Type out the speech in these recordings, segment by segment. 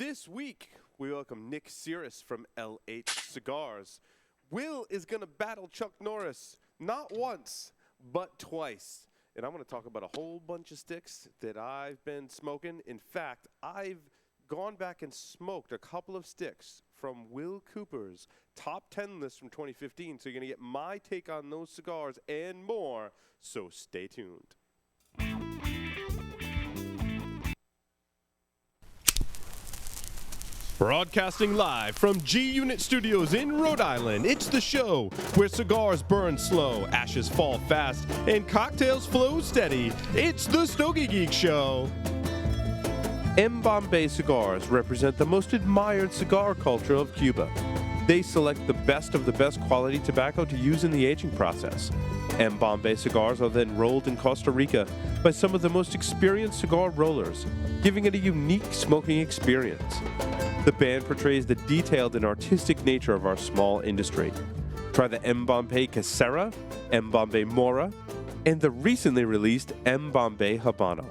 This week, we welcome Nick Syris from LH Cigars. Will is going to battle Chuck Norris, not once, but twice. And I'm going to talk about a whole bunch of sticks that I've been smoking. In fact, I've gone back and smoked a couple of sticks from Will Cooper's top 10 list from 2015. So you're going to get my take on those cigars and more. So stay tuned. Broadcasting live from G-Unit Studios in Rhode Island, it's the show where cigars burn slow, ashes fall fast, and cocktails flow steady. It's the Stogie Geeks Show. M. Bombay cigars represent the most admired cigar culture of Cuba. They select the best of the best quality tobacco to use in the aging process. M. Bombay cigars are then rolled in Costa Rica by some of the most experienced cigar rollers, giving it a unique smoking experience. The band portrays the detailed and artistic nature of our small industry. Try the M. Bombay Casera, M. Bombay Mora, and the recently released M. Bombay Habano.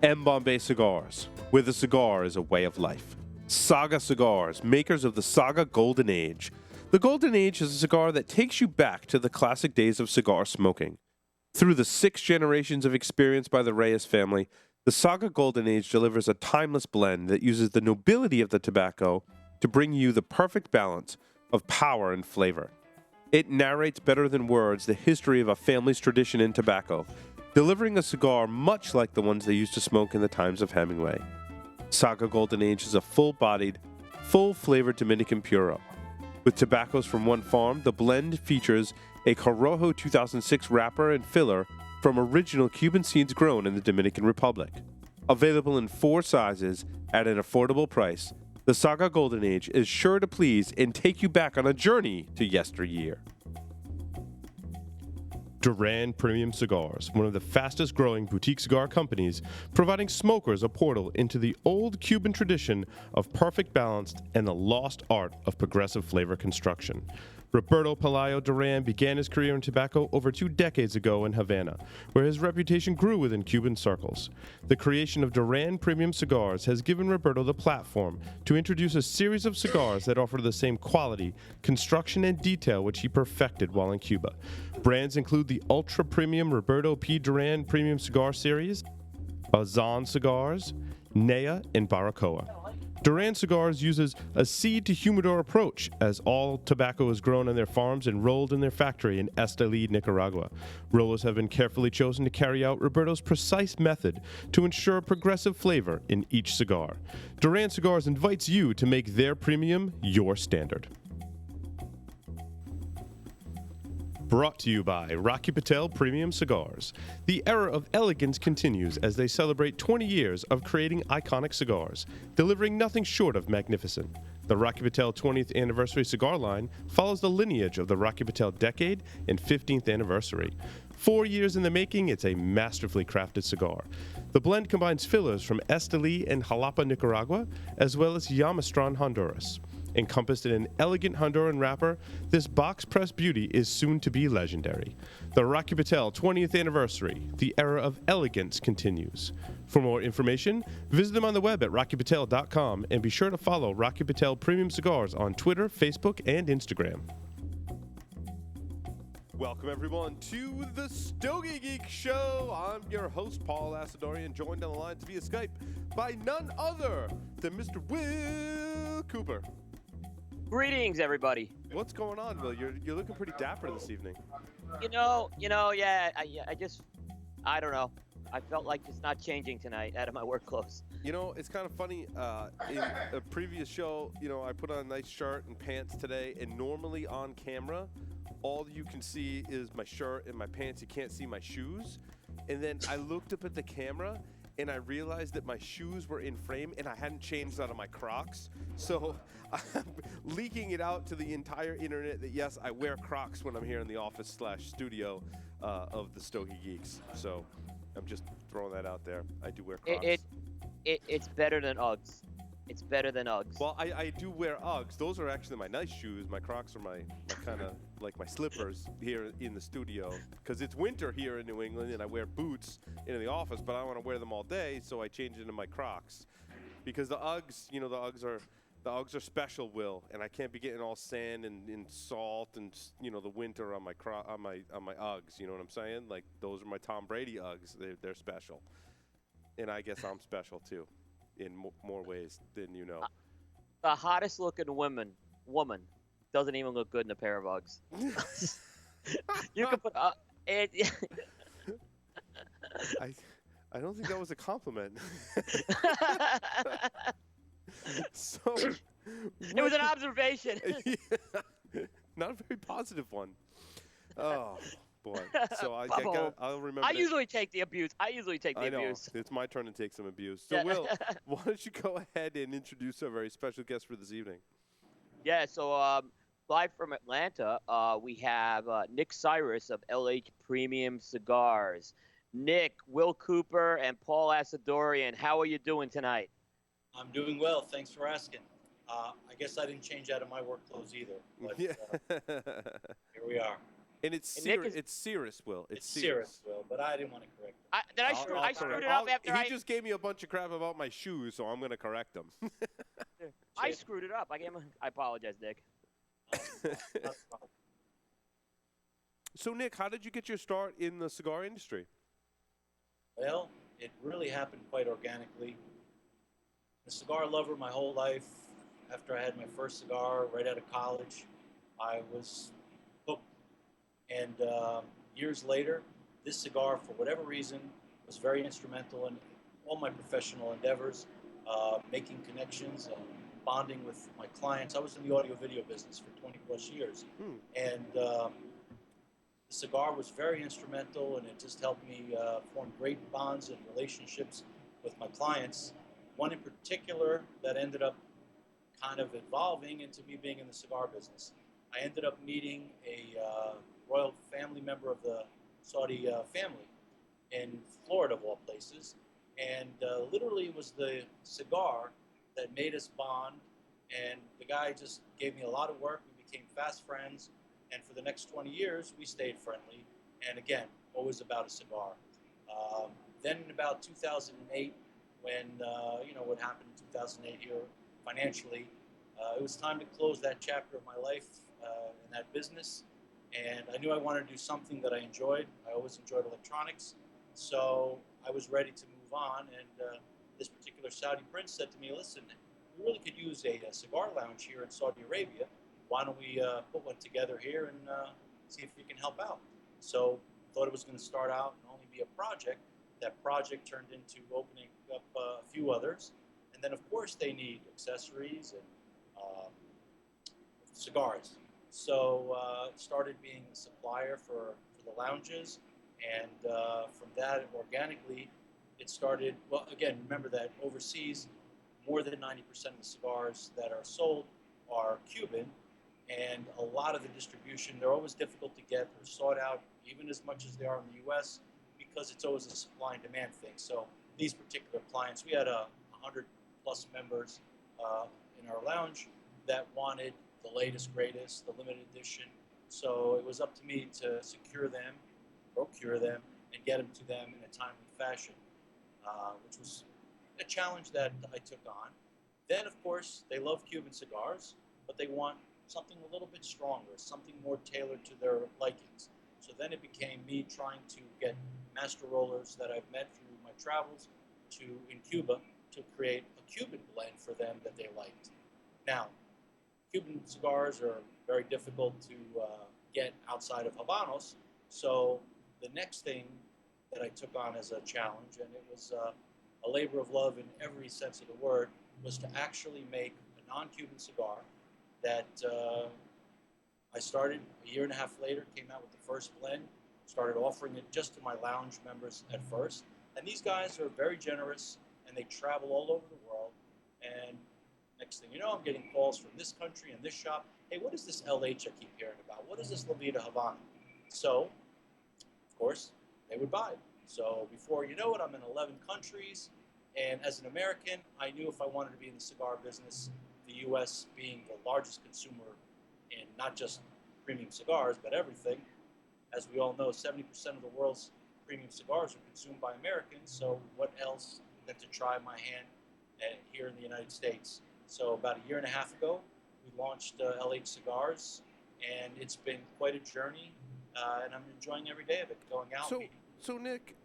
M. Bombay cigars, where the cigar is a way of life. Saga Cigars, makers of the Saga Golden Age. The Golden Age is a cigar that takes you back to the classic days of cigar smoking. Through the 6 generations of experience by the Reyes family, the Saga Golden Age delivers a timeless blend that uses the nobility of the tobacco to bring you the perfect balance of power and flavor. It narrates better than words the history of a family's tradition in tobacco, delivering a cigar much like the ones they used to smoke in the times of Hemingway. Saga Golden Age is a full-bodied, full-flavored Dominican Puro. With tobaccos from one farm, the blend features a Corojo 2006 wrapper and filler from original Cuban seeds grown in the Dominican Republic. Available in 4 sizes at an affordable price, the Saga Golden Age is sure to please and take you back on a journey to yesteryear. Duran Premium Cigars, one of the fastest growing boutique cigar companies, providing smokers a portal into the old Cuban tradition of perfect balance and the lost art of progressive flavor construction. Roberto Pelayo Duran began his career in tobacco over 2 decades ago in Havana, where his reputation grew within Cuban circles. The creation of Duran Premium Cigars has given Roberto the platform to introduce a series of cigars that offer the same quality, construction, and detail which he perfected while in Cuba. Brands include the ultra-premium Roberto P. Duran Premium Cigar Series, Azan Cigars, Nea, and Baracoa. Duran Cigars uses a seed-to-humidor approach, as all tobacco is grown on their farms and rolled in their factory in Esteli, Nicaragua. Rollers have been carefully chosen to carry out Roberto's precise method to ensure progressive flavor in each cigar. Duran Cigars invites you to make their premium your standard. Brought to you by Rocky Patel Premium Cigars. The era of elegance continues as they celebrate 20 years of creating iconic cigars, delivering nothing short of magnificent. The Rocky Patel 20th Anniversary cigar line follows the lineage of the Rocky Patel decade and 15th anniversary. 4 years in the making, it's a masterfully crafted cigar. The blend combines fillers from Esteli and Jalapa, Nicaragua, as well as Yamastran, Honduras. Encompassed in an elegant Honduran wrapper, this box-pressed beauty is soon to be legendary. The Rocky Patel 20th Anniversary, the era of elegance continues. For more information, visit them on the web at rockypatel.com and be sure to follow Rocky Patel Premium Cigars on Twitter, Facebook, and Instagram. Welcome, everyone, to the Stogie Geeks Show. I'm your host, Paul Asadorian, joined on the lines via Skype by none other than Mr. Will Cooper. Greetings, everybody. What's going on, Will? You're looking pretty dapper this evening. Yeah. I don't know. I felt like just not changing tonight out of my work clothes. You know, it's kind of funny. In a previous show, I put on a nice shirt and pants today, and normally on camera, all you can see is my shirt and my pants. You can't see my shoes. And then I looked up at the camera, and I realized that my shoes were in frame, and I hadn't changed out of my Crocs. So I'm leaking it out to the entire internet that, yes, I wear Crocs when I'm here in the office/studio of the Stogie Geeks. So I'm just throwing that out there. I do wear Crocs. It's better than Uggs. It's better than Uggs. Well, I do wear Uggs. Those are actually my nice shoes. My Crocs are my kind of like my slippers here in the studio. Because it's winter here in New England, and I wear boots in the office, but I want to wear them all day, so I change into my Crocs. because the Uggs, the Uggs are special, Will, and I can't be getting all sand and salt and the winter on my Uggs. You know what I'm saying? Like those are my Tom Brady Uggs. They're special, and I guess I'm special too, in more ways than you know. The hottest looking woman doesn't even look good in a pair of Uggs. You can put and I don't think that was a compliment. So it was an observation. Yeah, not a very positive one. Oh boy. So I'll remember. I usually take the abuse. I know. Abuse. It's my turn to take some abuse. So Will, why don't you go ahead and introduce our very special guest for this evening? Yeah. So live from Atlanta, we have Nick Syris of LH Premium Cigars. Nick, Will Cooper, and Paul Asadorian. How are you doing tonight? I'm doing well. Thanks for asking. I guess I didn't change out of my work clothes either. But, yeah. Here we are. And it's Syris, Will. It's Syris, Will, but I didn't want to correct it. I screwed it up after He just gave me a bunch of crap about my shoes, so I'm going to correct him. I screwed it up. I apologize, Nick. So, Nick, how did you get your start in the cigar industry? Well, it really happened quite organically. A cigar lover my whole life. After I had my first cigar right out of college, I was hooked. And years later, this cigar, for whatever reason, was very instrumental in all my professional endeavors, making connections and bonding with my clients. I was in the audio-video business for 20 plus years. And the cigar was very instrumental, and it just helped me form great bonds and relationships with my clients. One in particular that ended up kind of evolving into me being in the cigar business. I ended up meeting a royal family member of the Saudi family in Florida, of all places, and literally it was the cigar that made us bond, and the guy just gave me a lot of work. We became fast friends, and for the next 20 years, we stayed friendly, and again, always about a cigar. Then in about 2008, when, what happened in 2008 here financially, it was time to close that chapter of my life in that business. And I knew I wanted to do something that I enjoyed. I always enjoyed electronics. So I was ready to move on. And this particular Saudi prince said to me, listen, we really could use a cigar lounge here in Saudi Arabia. Why don't we put one together here and see if we can help out? So I thought it was going to start out and only be a project. That project turned into opening up a few others. And then, of course, they need accessories and cigars. So it started being a supplier for the lounges. And from that, organically, it started, well, again, remember that overseas, more than 90% of the cigars that are sold are Cuban. And a lot of the distribution, they're always difficult to get. They're sought out even as much as they are in the U.S. because it's always a supply and demand thing. So these particular clients, we had 100 plus members in our lounge that wanted the latest, greatest, the limited edition. So it was up to me to secure them, procure them, and get them to them in a timely fashion, which was a challenge that I took on. Then, of course, they love Cuban cigars, but they want something a little bit stronger, something more tailored to their likings. So then it became me trying to get master rollers that I've met through my travels in Cuba to create a Cuban blend for them that they liked. Now, Cuban cigars are very difficult to get outside of Habanos, so the next thing that I took on as a challenge, and it was a labor of love in every sense of the word, was to actually make a non-Cuban cigar that I started a year and a half later, came out with the first blend, started offering it just to my lounge members at first. And these guys are very generous, and they travel all over the world. And next thing you know, I'm getting calls from this country and this shop. Hey, what is this LH I keep hearing about? What is this La Vida Havana? So, of course, they would buy it. So before you know it, I'm in 11 countries. And as an American, I knew if I wanted to be in the cigar business, the U.S. being the largest consumer in not just premium cigars, but everything. As we all know, 70% of the world's premium cigars are consumed by Americans. So what else than to try my hand here in the United States. So about a year and a half ago, we launched LH Cigars, and it's been quite a journey, and I'm enjoying every day of it, going out. So Nick,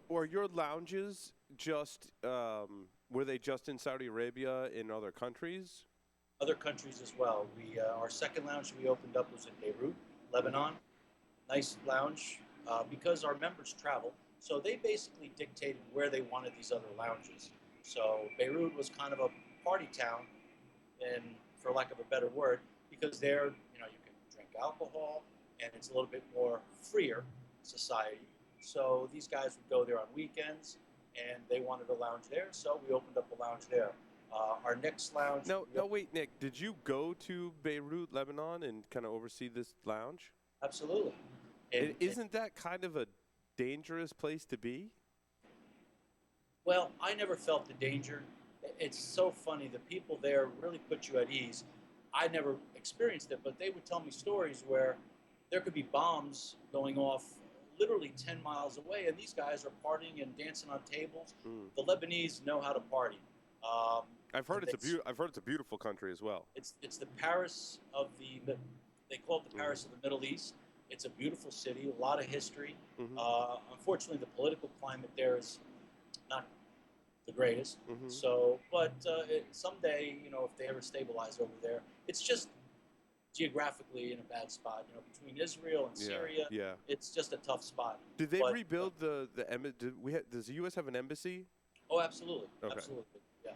were your lounges just were they just in Saudi Arabia, in other countries? Other countries as well. Our second lounge we opened up was in Beirut, Lebanon. Nice lounge because our members travel, so they basically dictated where they wanted these other lounges. So Beirut was kind of a party town, and for lack of a better word, because there, you can drink alcohol, and it's a little bit more freer society. So these guys would go there on weekends, and they wanted a lounge there, so we opened up a lounge there. Our next lounge. No, wait, Nick. Did you go to Beirut, Lebanon, and kind of oversee this lounge? Absolutely. Isn't that kind of a dangerous place to be? Well, I never felt the danger. It's so funny. The people there really put you at ease. I never experienced it, but they would tell me stories where there could be bombs going off literally 10 miles away, and these guys are partying and dancing on tables. The Lebanese know how to party. I've heard it's a beautiful country as well. It's the Paris of they call it the Paris of the Middle East. It's a beautiful city, a lot of history. Unfortunately, the political climate there is not the greatest. So, but someday, if they ever stabilize over there, it's just geographically in a bad spot. Between Israel and Syria, it's just a tough spot. Did they rebuild the embassy? Does the U.S. have an embassy? Oh, absolutely, okay. Absolutely, yeah.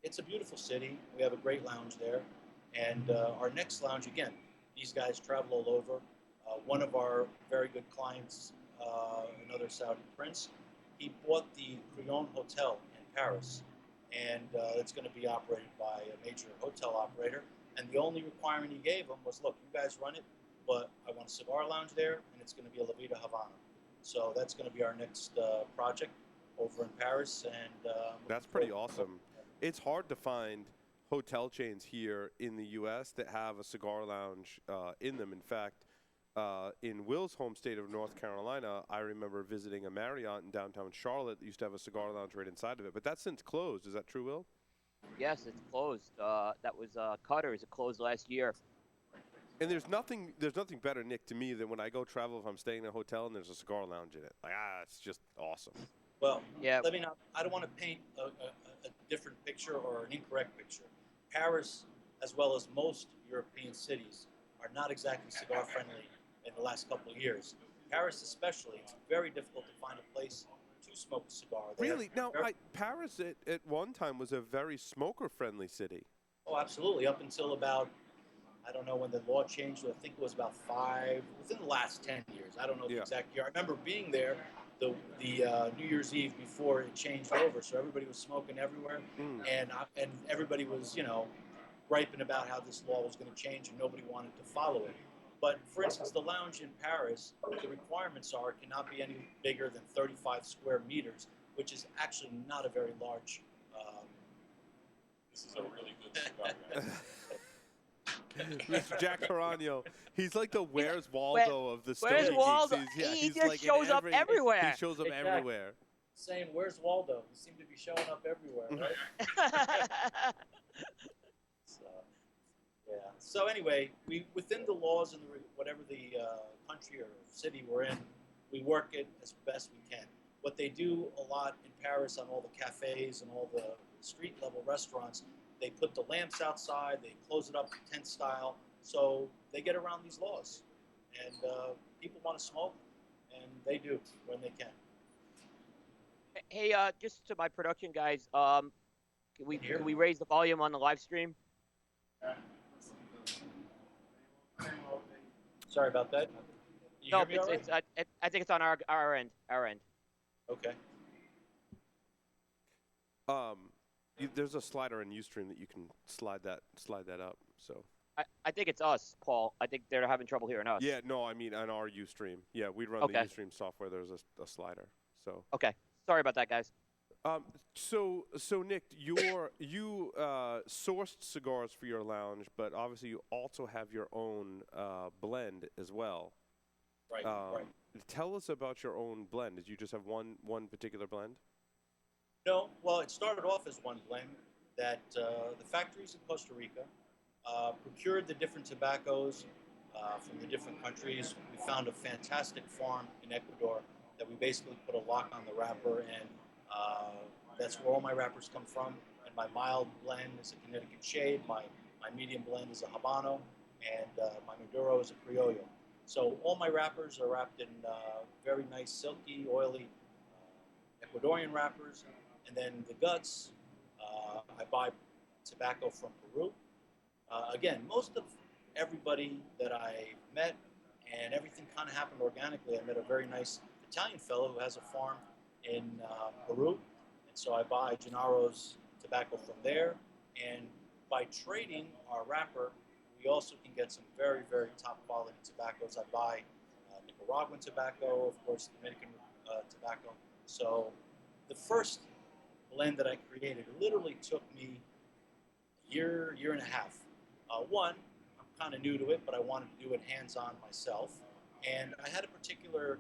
It's a beautiful city. We have a great lounge there, and our next lounge again. These guys travel all over. One of our very good clients, another Saudi prince, he bought the Crillon Hotel in Paris, and it's going to be operated by a major hotel operator. And the only requirement he gave them was, look, you guys run it, but I want a cigar lounge there, and it's going to be a La Vida Havana. So that's going to be our next project over in Paris. And that's pretty awesome. It's hard to find hotel chains here in the U.S. that have a cigar lounge in them. In fact, in Will's home state of North Carolina, I remember visiting a Marriott in downtown Charlotte that used to have a cigar lounge right inside of it. But that's since closed. Is that true, Will? Yes, it's closed. That was Cutter's. It closed last year. And there's nothing better, Nick, to me than when I go travel if I'm staying in a hotel and there's a cigar lounge in it. It's just awesome. Well, yeah. I don't want to paint a different picture or an incorrect picture. Paris, as well as most European cities, are not exactly cigar friendly in the last couple of years. Paris especially, it's very difficult to find a place to smoke a cigar. Really? Now, Paris at one time was a very smoker-friendly city. Oh, absolutely. Up until about, I don't know when the law changed, I think it was about within the last 10 years. I don't know the exact year. I remember being there the New Year's Eve before it changed over, so everybody was smoking everywhere, and everybody was, griping about how this law was going to change, and nobody wanted to follow it. But, for instance, the lounge in Paris, the requirements are it cannot be any bigger than 35 square meters, which is actually not a very large... This is a really good cigar, Mr. Jack Torano, he's like the Where's Waldo of the Stogie Where's Waldo? Geeks. He he's just like shows up everywhere. He shows up everywhere. Saying, where's Waldo? He seemed to be showing up everywhere, right? So anyway, we within the laws and whatever the country or city we're in, we work it as best we can. What they do a lot in Paris on all the cafes and all the street level restaurants, they put the lamps outside, they close it up tent style, so they get around these laws. And people want to smoke, and they do when they can. Hey, just to my production guys, can we raise the volume on the live stream? Sorry about that. No, I think it's on our end. Okay. There's a slider in Ustream that you can slide that up. So. I think it's us, Paul. I think they're having trouble hearing us. Yeah, no, I mean on our Ustream. Yeah, we run the Ustream software. There's a slider. So. Okay. Sorry about that, guys. So Nick, you sourced cigars for your lounge, but obviously you also have your own blend as well. Right. Right. Tell us about your own blend. Did you just have one particular blend? No, well, it started off as one blend that the factories in Costa Rica procured the different tobaccos from the different countries. We found a fantastic farm in Ecuador that we basically put a lock on the wrapper, and uh, that's where all my wrappers come from. And my mild blend is a Connecticut Shade, my medium blend is a Habano, and my Maduro is a Criollo. So all my wrappers are wrapped in very nice, silky, oily Ecuadorian wrappers, and then the guts, I buy tobacco from Peru. Again, most of everybody that I met and everything kind of happened organically. I met a very nice Italian fellow who has a farm in Peru, and so I buy Gennaro's tobacco from there. And by trading our wrapper, we also can get some very, very top quality tobaccos. I buy Nicaraguan tobacco, of course, Dominican tobacco. So the first blend that I created literally took me a year, year and a half. One, I'm kind of new to it, but I wanted to do it hands-on myself. And I had a particular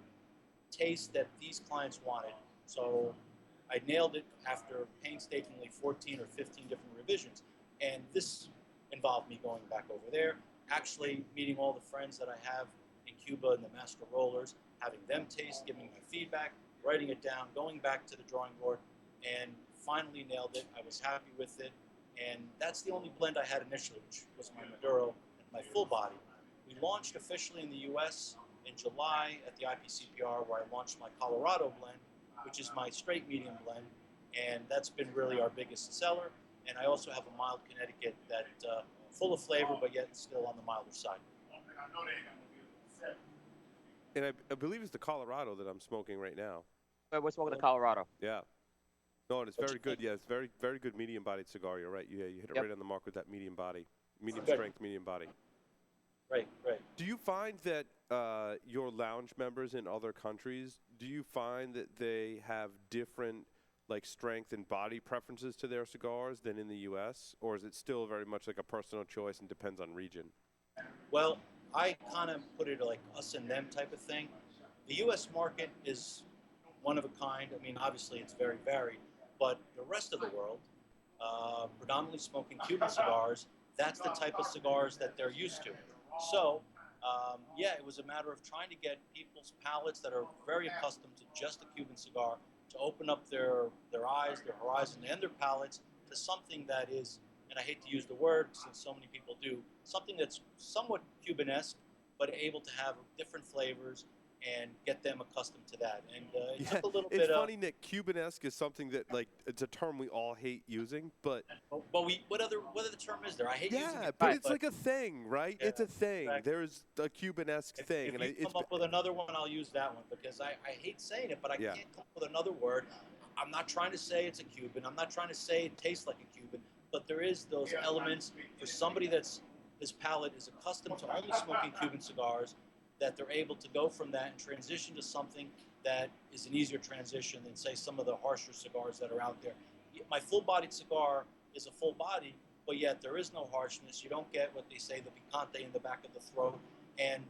taste that these clients wanted. So I nailed it after painstakingly 14 or 15 different revisions. And this involved me going back over there, actually meeting all the friends that I have in Cuba and the master rollers, having them taste, giving me my feedback, writing it down, going back to the drawing board, and finally nailed it. I was happy with it. And that's the only blend I had initially, which was my Maduro and my full body. We launched officially in the US in July at the IPCPR, where I launched my Colorado blend, which is my straight medium blend. And that's been really our biggest seller. And I also have a mild Connecticut that full of flavor, but yet still on the milder side. And I believe it's the Colorado that I'm smoking right now. We're smoking the Colorado. Yeah. No, and it's very good. Yeah, it's very, very good medium-bodied cigar. You're right. Yeah, you hit it right on the mark with that medium body, medium strength, medium body. Right, right. Do you find that your lounge members in other countries, do you find that they have different like strength and body preferences to their cigars than in the U.S., or is it still very much like a personal choice and depends on region? Well, I kind of put it like us and them type of thing. The U.S. market is one of a kind. I mean, obviously it's very varied, but the rest of the world, predominantly smoking Cuban cigars, that's the type of cigars that they're used to. So, yeah, it was a matter of trying to get people's palates that are very accustomed to just a Cuban cigar to open up their eyes, their horizon, and their palates to something that is, and I hate to use the word since so many people do, something that's somewhat Cubanesque, but able to have different flavors and get them accustomed to that. And it took a little bit it's of... funny, Nick. Cubanesque is something that, like, it's a term we all hate using, but... But what other term is there? I hate using it. Yeah, but it's like a thing, right? Yeah, it's a thing. exactly. There's a Cubanesque thing. If you come up with another one, I'll use that one because I hate saying it, but I can't come up with another word. I'm not trying to say it's a Cuban. I'm not trying to say it tastes like a Cuban, but there is those elements for somebody that's his palate is accustomed to only smoking Cuban cigars, that they're able to go from that and transition to something that is an easier transition than, say, some of the harsher cigars that are out there. My full-bodied cigar is a full body, but yet there is no harshness. You don't get what they say, the picante in the back of the throat, and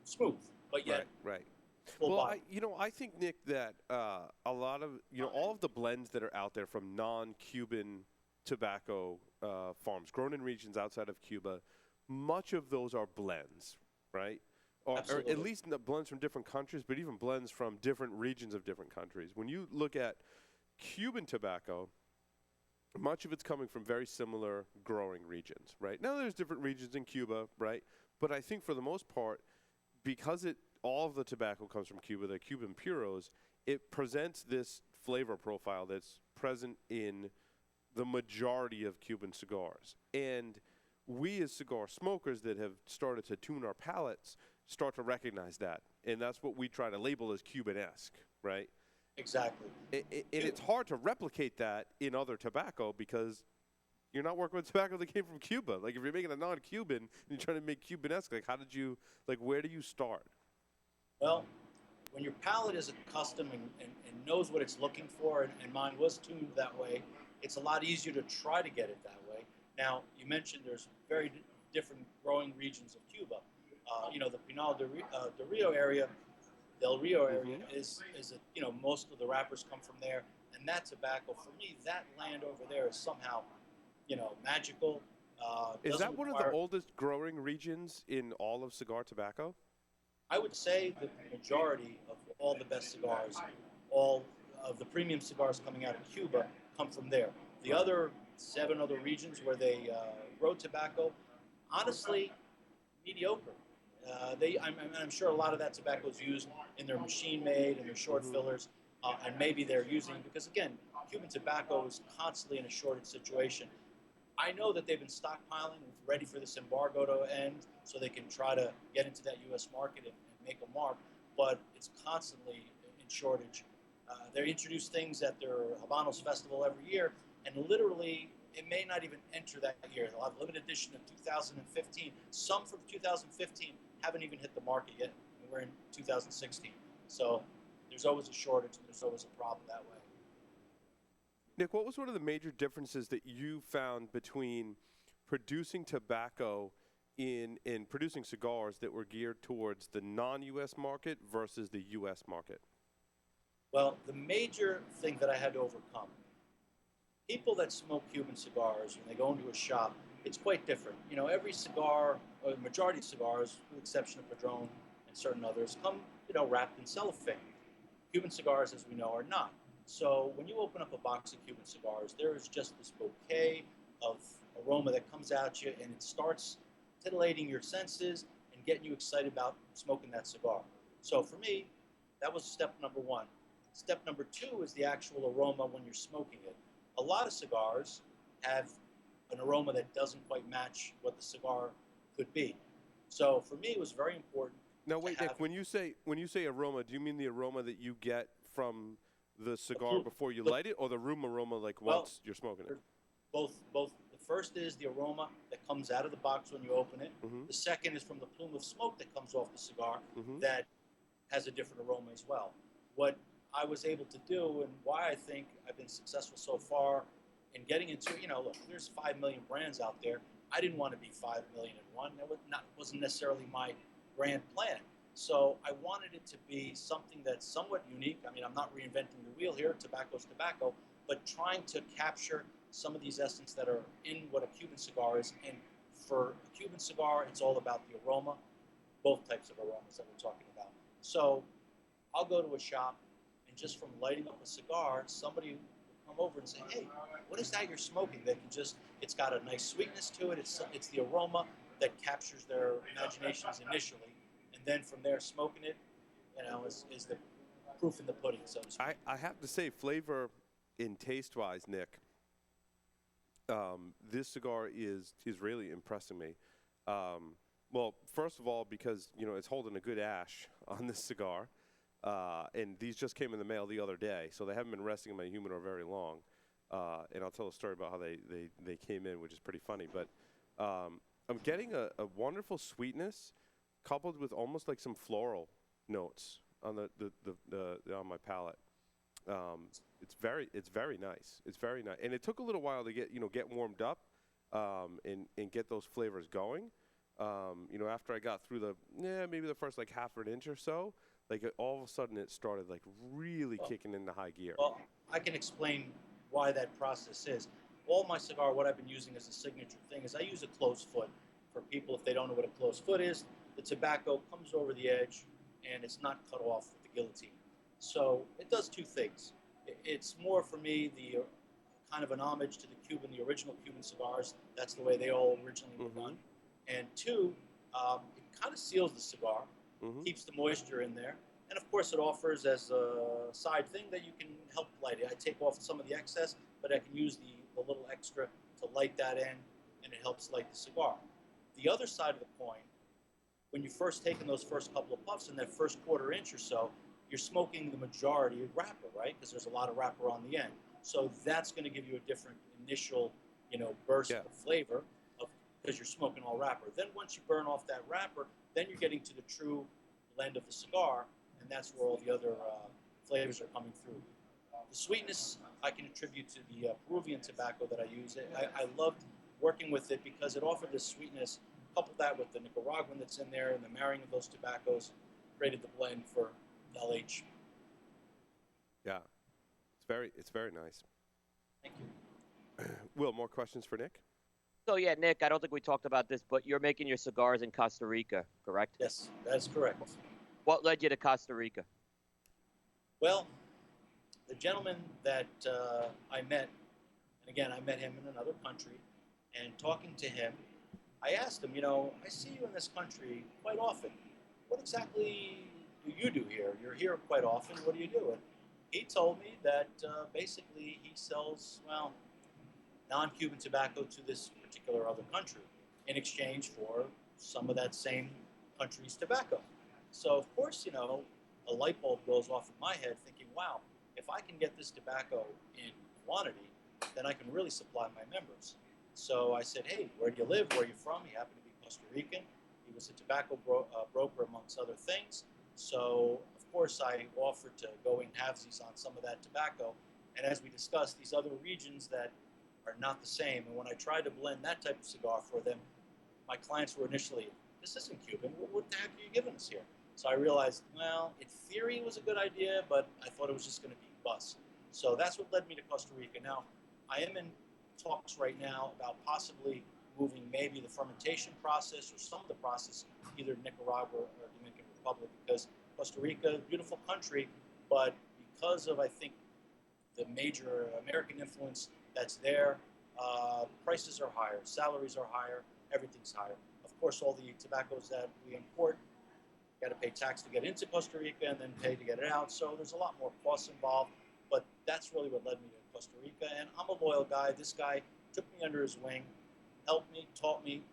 smooth, but yet right. full Well, body. I think, Nick, that a lot of, all of the blends that are out there from non-Cuban tobacco farms, grown in regions outside of Cuba, much of those are blends, right? Or at least blends from different countries, but even blends from different regions of different countries. When you look at Cuban tobacco, much of it's coming from very similar growing regions, right? Now there's different regions in Cuba, right? But I think for the most part, because all of the tobacco comes from Cuba, the Cuban puros, it presents this flavor profile that's present in the majority of Cuban cigars. And we as cigar smokers that have started to tune our palates start to recognize that. And that's what we try to label as Cubanesque, right? Exactly. And it's hard to replicate that in other tobacco because you're not working with tobacco that came from Cuba. Like if you're making a non-Cuban and you're trying to make Cubanesque, like where do you start? Well, when your palate is accustomed and knows what it's looking for, and mine was tuned that way, it's a lot easier to try to get it that way. Now, you mentioned there's very different growing regions of Cuba. The Pinal del Rio area, is most of the wrappers come from there. And that tobacco, for me, that land over there is somehow, magical. Is Doesn't that one of the require, oldest growing regions in all of cigar tobacco? I would say the majority of all the best cigars, all of the premium cigars coming out of Cuba come from there. The Right. other 7 other regions where they grow tobacco, honestly, mediocre. I'm sure a lot of that tobacco is used in their machine made and their short Mhm. fillers, and maybe they're using because again, Cuban tobacco is constantly in a shortage situation. I know that they've been stockpiling, ready for this embargo to end, so they can try to get into that U.S. market and make a mark. But it's constantly in shortage. They introduce things at their Habanos festival every year, and literally it may not even enter that year. They'll have a limited edition of 2015. Some from 2015 haven't even hit the market yet, and we're in 2016. So there's always a shortage, and there's always a problem that way. Nick, what was one of the major differences that you found between producing tobacco in producing cigars that were geared towards the non-U.S. market versus the U.S. market? Well, the major thing that I had to overcome, people that smoke Cuban cigars, when they go into a shop, it's quite different. Every cigar, or the majority of cigars, with the exception of Padron and certain others, come, wrapped in cellophane. Cuban cigars, as we know, are not. So when you open up a box of Cuban cigars, there is just this bouquet of aroma that comes at you, and it starts titillating your senses and getting you excited about smoking that cigar. So for me, that was step number one. Step number two is the actual aroma when you're smoking it. A lot of cigars have an aroma that doesn't quite match what the cigar could be. So for me, it was very important. Now, wait, Nick. When you say aroma, do you mean the aroma that you get from the cigar before you light it, or the room aroma, like once you're smoking it? Both. The first is the aroma that comes out of the box when you open it. Mm-hmm. The second is from the plume of smoke that comes off the cigar Mm-hmm. that has a different aroma as well. What I was able to do and why I think I've been successful so far in getting into, look, there's 5 million brands out there. I didn't want to be 5 million in one. That wasn't necessarily my grand plan. So I wanted it to be something that's somewhat unique. I mean, I'm not reinventing the wheel here. Tobacco's tobacco, but trying to capture some of these essence that are in what a Cuban cigar is. And for a Cuban cigar, it's all about the aroma, both types of aromas that we're talking about. So I'll go to a shop, and just from lighting up a cigar, somebody will come over and say, "Hey, what is that you're smoking?" It's got a nice sweetness to it. It's the aroma that captures their imaginations initially, and then from there, smoking it, is the proof in the pudding, so to speak. I have to say, flavor and taste-wise, Nick, this cigar is really impressing me. Well, first of all, because it's holding a good ash on this cigar, and these just came in the mail the other day, so they haven't been resting in my humidor very long. And I'll tell a story about how they came in, which is pretty funny. But I'm getting a wonderful sweetness, coupled with almost like some floral notes on on my palate. It's very nice. It's very nice, and it took a little while to get warmed up, and get those flavors going. After I got through maybe the first like half an inch or so, like all of a sudden it started like really kicking into high gear. Well, I can explain why that process is. All my cigar, what I've been using as a signature thing is I use a closed foot. For people, if they don't know what a closed foot is, the tobacco comes over the edge and it's not cut off with the guillotine. So it does two things. It's more for me the kind of an homage to the original Cuban cigars. That's the way they all originally were done. And two, it kind of seals the cigar, keeps the moisture in there. And of course, it offers as a side thing that you can help light it. I take off some of the excess, but I can use the little extra to light that end, and it helps light the cigar. The other side of the coin, when you're first taking those first couple of puffs in that first quarter inch or so, you're smoking the majority of wrapper, right? Because there's a lot of wrapper on the end. So that's going to give you a different initial, burst of flavor because you're smoking all wrapper. Then once you burn off that wrapper, then you're getting to the true blend of the cigar, and that's where all the other flavors are coming through. The sweetness I can attribute to the Peruvian tobacco that I use. I loved working with it because it offered this sweetness. Couple that with the Nicaraguan that's in there and the marrying of those tobaccos created the blend for LH. Yeah, it's very nice. Thank you. Will, more questions for Nick? So yeah, Nick, I don't think we talked about this, but you're making your cigars in Costa Rica, correct? Yes, that's correct. What led you to Costa Rica? Well, the gentleman that I met, and again, I met him in another country, and talking to him, I asked him, I see you in this country quite often. What exactly do you do here? You're here quite often. What do you do? And he told me that basically he sells, well, non-Cuban tobacco to this particular other country in exchange for some of that same country's tobacco. So, of course, a light bulb goes off in my head thinking, wow, if I can get this tobacco in quantity, then I can really supply my members. So I said, hey, where do you live? Where are you from? He happened to be Costa Rican. He was a tobacco broker, amongst other things. So, of course, I offered to go in halvesies on some of that tobacco. And as we discussed, these other regions that are not the same. And when I tried to blend that type of cigar for them, my clients were initially, this isn't Cuban. What the heck are you giving us here? So I realized, well, in theory it was a good idea, but I thought it was just going to be bust. So that's what led me to Costa Rica. Now, I am in talks right now about possibly moving maybe the fermentation process or some of the process either Nicaragua or Dominican Republic, because Costa Rica, beautiful country, but because of, I think, the major American influence that's there, prices are higher, salaries are higher, everything's higher. Of course, all the tobaccos that we import, got to pay tax to get into Costa Rica and then pay to get it out. So there's a lot more costs involved, but that's really what led me to Costa Rica. And I'm a loyal guy. This guy took me under his wing, helped me, taught me,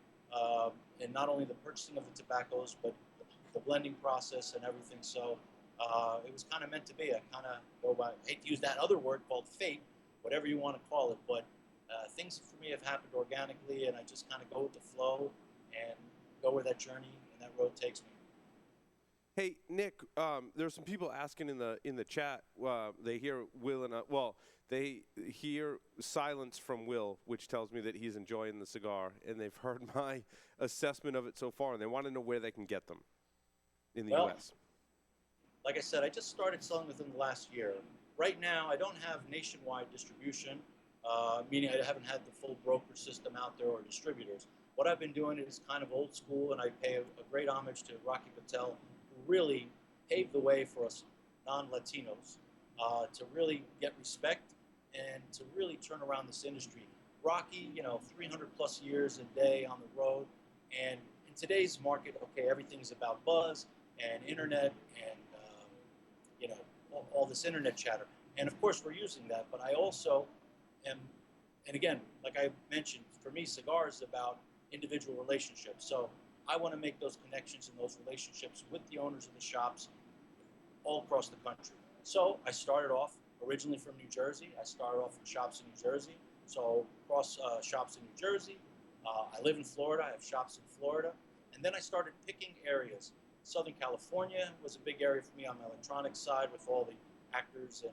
in not only the purchasing of the tobaccos, but the blending process and everything. So it was kind of meant to be. I kind of go by, I hate to use that other word called fate, whatever you want to call it, but things for me have happened organically, and I just kind of go with the flow and go where that journey and that road takes me. Hey Nick, there's some people asking in the chat. They hear Will and they hear silence from Will, which tells me that he's enjoying the cigar, and they've heard my assessment of it so far, and they want to know where they can get them in the U.S. Like I said, I just started selling within the last year. Right now, I don't have nationwide distribution, meaning I haven't had the full broker system out there or distributors. What I've been doing is kind of old school, and I pay a great homage to Rocky Patel, who really paved the way for us non-Latinos to really get respect and to really turn around this industry. Rocky, 300 plus years a day on the road, and in today's market, okay, everything's about buzz and internet and all this internet chatter. And of course, we're using that, but I also am, and again, like I mentioned, for me, Cigar is about individual relationships. So I want to make those connections and those relationships with the owners of the shops all across the country. So I started off originally from New Jersey. I started off in shops in New Jersey. So across shops in New Jersey. I live in Florida. I have shops in Florida. And then I started picking areas. Southern California was a big area for me on my electronics side with all the actors and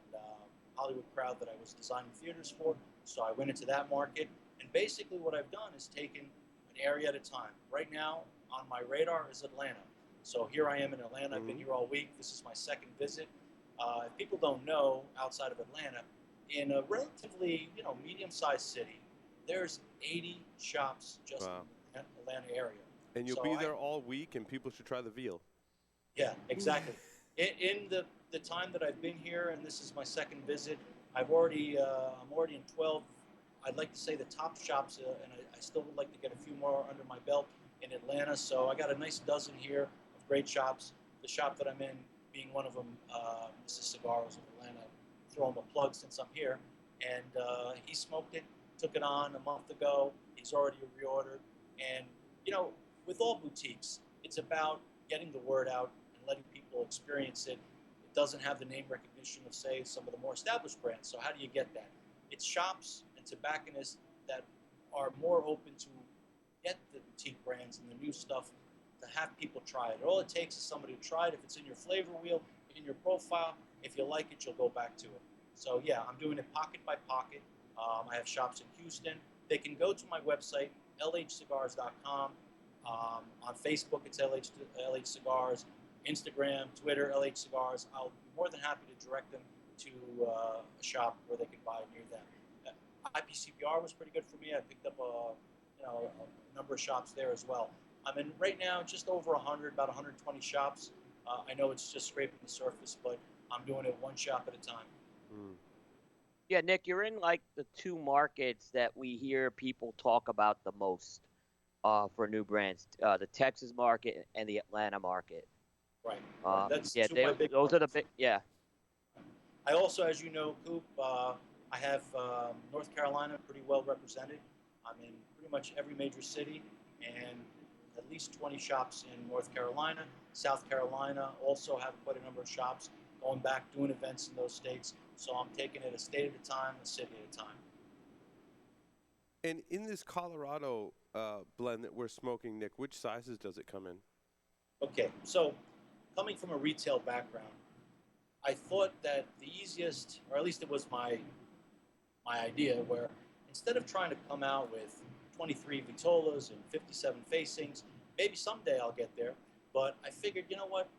Hollywood crowd that I was designing theaters for. So I went into that market. And basically what I've done is taken an area at a time. Right now on my radar is Atlanta. So here I am in Atlanta. I've been here all week. This is my second visit. If people don't know, outside of Atlanta, in a relatively medium-sized city, there's 80 shops just in the Atlanta area. And you'll be there all week, and people should try the veal. Yeah, exactly. In the time that I've been here, and this is my second visit, I'm already in 12. I'd like to say the top shops, and I still would like to get a few more under my belt in Atlanta. So I got a nice dozen here of great shops. The shop that I'm in being one of them, this is Cigars of Atlanta. Throw him a plug since I'm here. And he smoked it, took it on a month ago. He's already reordered. And, with all boutiques, it's about getting the word out and letting people experience it. It doesn't have the name recognition of, say, some of the more established brands. So how do you get that? It's shops and tobacconists that are more open to get the boutique brands and the new stuff to have people try it. All it takes is somebody to try it. If it's in your flavor wheel, in your profile, if you like it, you'll go back to it. So yeah, I'm doing it pocket by pocket. I have shops in Houston. They can go to my website, lhcigars.com. On Facebook, it's LH Cigars. Instagram, Twitter, LH Cigars. I'll be more than happy to direct them to a shop where they could buy near them. IPCPR was pretty good for me. I picked up a number of shops there as well. I'm in right now just over 100, about 120 shops. I know it's just scraping the surface, but I'm doing it one shop at a time. Yeah, Nick, you're in like the two markets that we hear people talk about the most for new brands, the Texas market and the Atlanta market. Right. That's Yeah, two of my big those are the markets. big. Yeah. I also, as you know, Coop, I have North Carolina pretty well represented. I'm in pretty much every major city and at least 20 shops in North Carolina. South Carolina also have quite a number of shops going back, doing events in those states. So I'm taking it a state at a time, a city at a time. And in this Colorado blend that we're smoking, Nick, which sizes does it come in? Okay, so coming from a retail background, I thought that the easiest, or at least it was my idea, where instead of trying to come out with 23 Vitolas and 57 facings, maybe someday I'll get there, but I figured, you know what,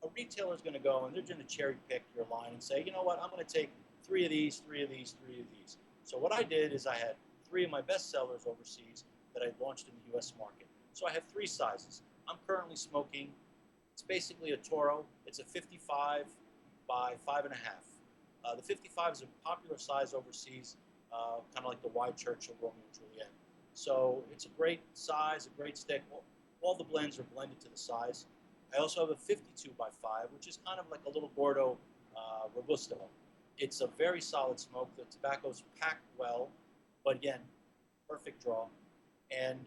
a retailer's going to go and they're going to cherry pick your line and say, you know what, I'm going to take 3 of these, 3 of these, 3 of these. So what I did is I had 3 of my best sellers overseas that I launched in the U.S. market. So I have 3 sizes. I'm currently smoking, it's basically a Toro. It's a 55 by 5.5. The 55 is a popular size overseas, kind of like the wide Churchill Romeo and Juliet. So it's a great size, a great stick. All the blends are blended to the size. I also have a 52 by 5, which is kind of like a little Bordeaux Robusto. It's a very solid smoke. The tobacco's packed well, but again, perfect draw. And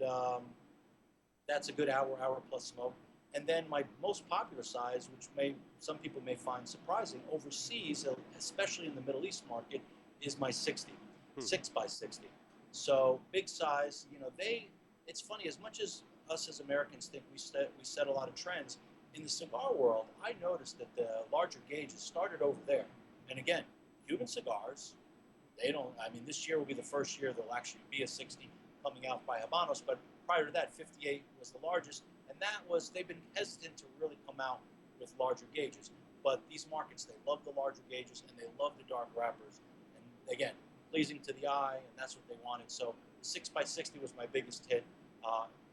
that's a good hour plus smoke. And then my most popular size, which some people may find surprising, overseas, especially in the Middle East market, is my 60, 6 by 60. So big size. It's funny, as much as us as Americans think we set a lot of trends, in the cigar world, I noticed that the larger gauges started over there. And again, Cuban cigars, this year will be the first year there'll actually be a 60 coming out by Habanos, but prior to that, 58 was the largest. And they've been hesitant to really come out with larger gauges. But these markets, they love the larger gauges and they love the dark wrappers. And again, pleasing to the eye, and that's what they wanted. So the 6 by 60 was my biggest hit.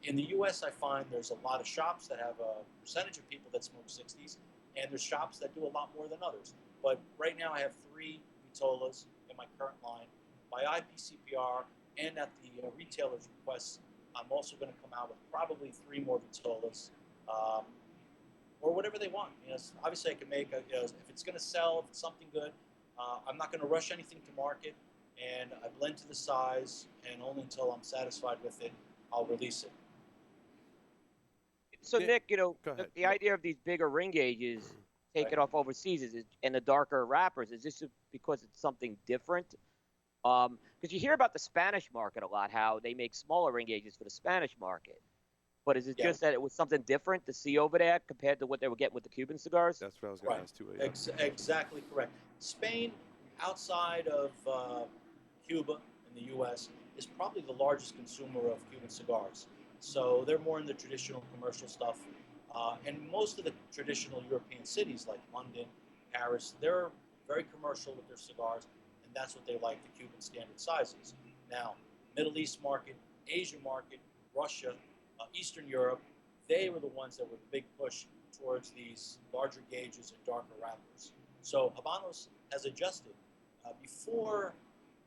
In the U.S., I find there's a lot of shops that have a percentage of people that smoke 60s, and there's shops that do a lot more than others. But right now, I have 3 Vitolas in my current line. By IPCPR and at the retailer's request, I'm also going to come out with probably 3 more Vitolas, or whatever they want. Obviously, I can make if it's going to sell, if it's something good. I'm not going to rush anything to market, and I blend to the size, and only until I'm satisfied with it, I'll release it. So Nick, the idea of these bigger ring gauges taken off overseas and the darker wrappers, is this because it's something different? Because you hear about the Spanish market a lot, how they make smaller ring gauges for the Spanish market. But is it just that it was something different to see over there compared to what they were getting with the Cuban cigars? That's what I was going to ask too. Yeah. Exactly correct. Spain, outside of Cuba in the U.S., is probably the largest consumer of Cuban cigars. So they're more in the traditional commercial stuff. And most of the traditional European cities like London, Paris, they're very commercial with their cigars, and that's what they like, the Cuban standard sizes. Now, Middle East market, Asia market, Russia, Eastern Europe, they were the ones that were the big push towards these larger gauges and darker wrappers. So Habanos has adjusted. Before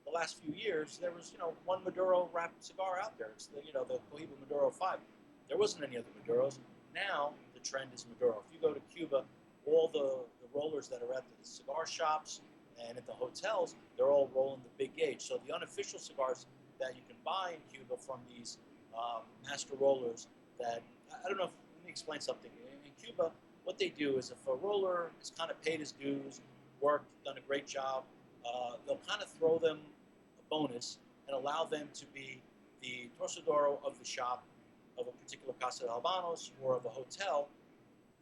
the last few years, there was, one Maduro wrapped cigar out there. It's the Cohiba Maduro 5. There wasn't any other Maduros. Now the trend is Maduro. If you go to Cuba, all the rollers that are at the cigar shops and at the hotels, they're all rolling the big gauge. So the unofficial cigars that you can buy in Cuba from these master rollers that, I don't know if, let me explain something. In Cuba, what they do is if a roller is kind of paid his dues, worked, done a great job, they'll kind of throw them a bonus and allow them to be the torcedor of the shop of a particular Casa de Habanos or of a hotel,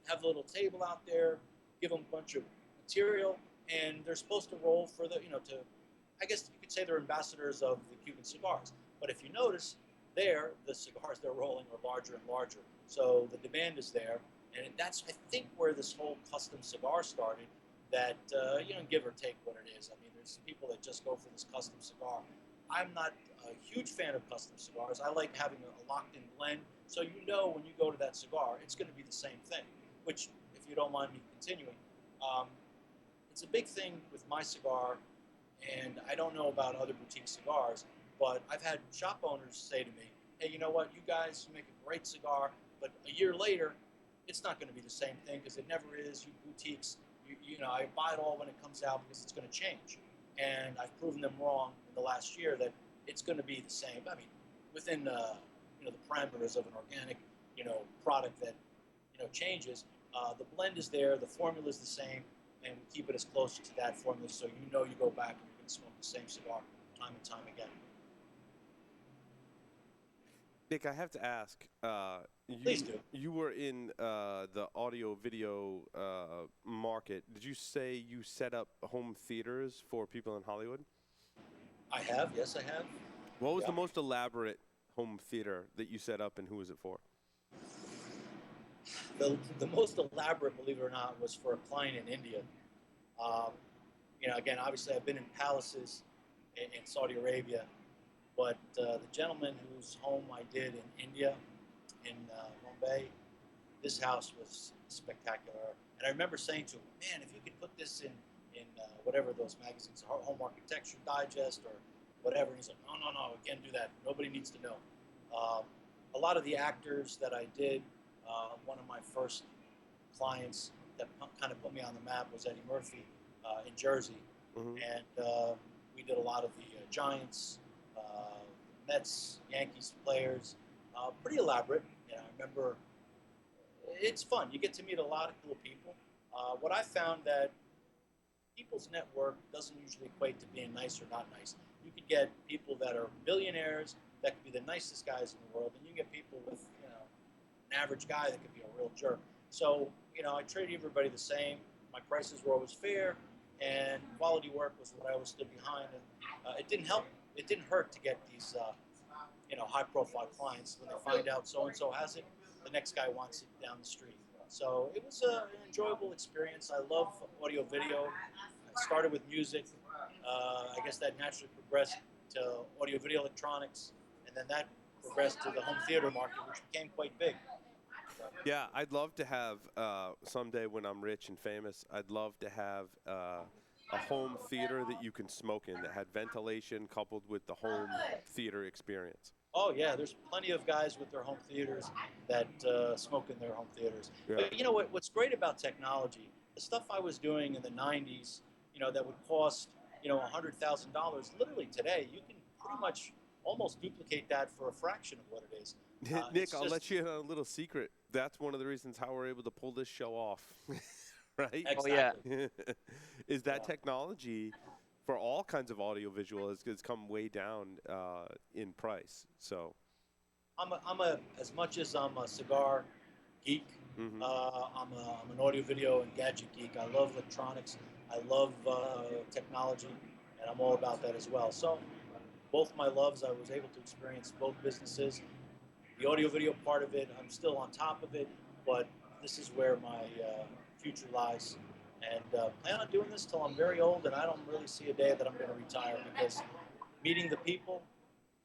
have a little table out there, give them a bunch of material, and they're supposed to roll for I guess you could say they're ambassadors of the Cuban cigars. But if you notice, the cigars they're rolling are larger and larger. So the demand is there, and that's, I think, where this whole custom cigar started. that give or take what it is. I mean, there's people that just go for this custom cigar. I'm not a huge fan of custom cigars. I like having a locked-in blend, so when you go to that cigar, it's going to be the same thing. Which, if you don't mind me continuing, it's a big thing with my cigar, and I don't know about other boutique cigars, but I've had shop owners say to me, hey, you know what, you guys make a great cigar, but a year later, it's not going to be the same thing because it never is. You boutiques, I buy it all when it comes out because it's going to change. And I've proven them wrong in the last year that it's going to be the same. I mean, within the parameters of an organic, product that, changes. The blend is there, the formula is the same, and we keep it as close to that formula so you go back and you're going to smoke the same cigar time and time again. Nick, I have to ask. Please do. You were in the audio-video market. Did you say you set up home theaters for people in Hollywood? I have. Yes, I have. What was the most elaborate home theater that you set up, and who was it for? The most elaborate, believe it or not, was for a client in India. Again, obviously, I've been in palaces in Saudi Arabia. But the gentleman whose home I did in India, in Mumbai, this house was spectacular. And I remember saying to him, man, if you could put this in whatever those magazines, Home Architecture Digest or whatever. And he's like, no, we can't do that. Nobody needs to know. A lot of the actors that I did, one of my first clients that kind of put me on the map was Eddie Murphy in Jersey. Mm-hmm. And we did a lot of the Giants, Mets, Yankees players, pretty elaborate. I remember it's fun. You get to meet a lot of cool people. What I found that people's network doesn't usually equate to being nice or not nice. You could get people that are billionaires that could be the nicest guys in the world, and you get people with an average guy that could be a real jerk. So I treated everybody the same. My prices were always fair, and quality work was what I always stood behind. And it didn't help. It didn't hurt to get these, high-profile clients. When they find out so-and-so has it, the next guy wants it down the street. So it was an enjoyable experience. I love audio-video. I started with music. I guess that naturally progressed to audio-video electronics, and then that progressed to the home theater market, which became quite big. Yeah, I'd love to have, someday when I'm rich and famous, I'd love to have a home theater that you can smoke in that had ventilation coupled with the home theater experience. Oh, yeah, there's plenty of guys with their home theaters that smoke in their home theaters. Yeah. But what's great about technology, the stuff I was doing in the 90s, that would cost, $100,000, literally today, you can pretty much almost duplicate that for a fraction of what it is. Nick, I'll let you in on a little secret. That's one of the reasons how we're able to pull this show off, right? Exactly. Oh, yeah. Is that technology for all kinds of audiovisual has come way down in price. So as much as I'm a cigar geek, mm-hmm. I'm an audio, video, and gadget geek. I love electronics. I love technology, and I'm all about that as well. So both my loves, I was able to experience both businesses. The audio, video part of it, I'm still on top of it, but this is where my future lies. And plan on doing this till I'm very old, and I don't really see a day that I'm going to retire, because meeting the people,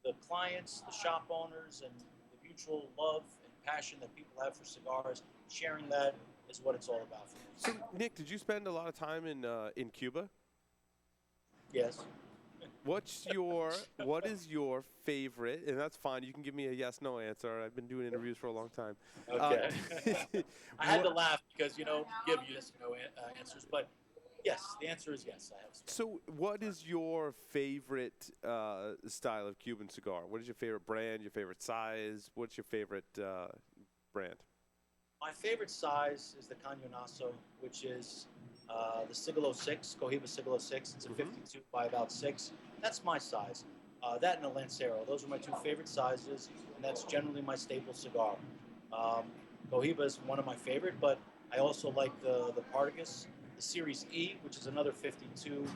the clients, the shop owners, and the mutual love and passion that people have for cigars, sharing that is what it's all about for me. So, Nick, did you spend a lot of time in Cuba? Yes. What is your favorite, and that's fine, you can give me a yes/no answer. I've been doing interviews for a long time. Okay. I had to laugh because you don't give yes/no answers, but yes, the answer is yes. I have. So what is your favorite style of Cuban cigar? What is your favorite brand, your favorite size? What's your favorite brand? My favorite size is the Cañonazo, which is the Siglo 6, Cohiba Siglo 6. It's a 52 by about 6. That's my size. That and a Lancero. Those are my two favorite sizes, and that's generally my staple cigar. Cohiba is one of my favorite, but I also like the Partagas, the Series E, which is another 52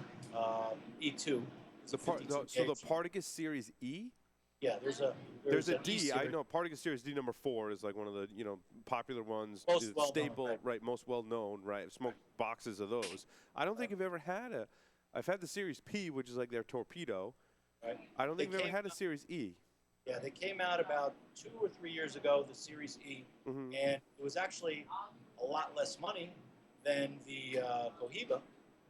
E2. So the Partagas Series E? Yeah, There's a an D. E I series. know Partagas Series D number 4 is like one of the popular ones, Most well-known, staple, right. most well known, right? I've smoked boxes of those. I don't think I've ever had a. I've had the Series P, which is like their torpedo. Right? I don't They think I've ever came had a Series E. Yeah, they came out about 2 or 3 years ago, the Series E, Mm-hmm. and it was actually a lot less money than the Cohiba,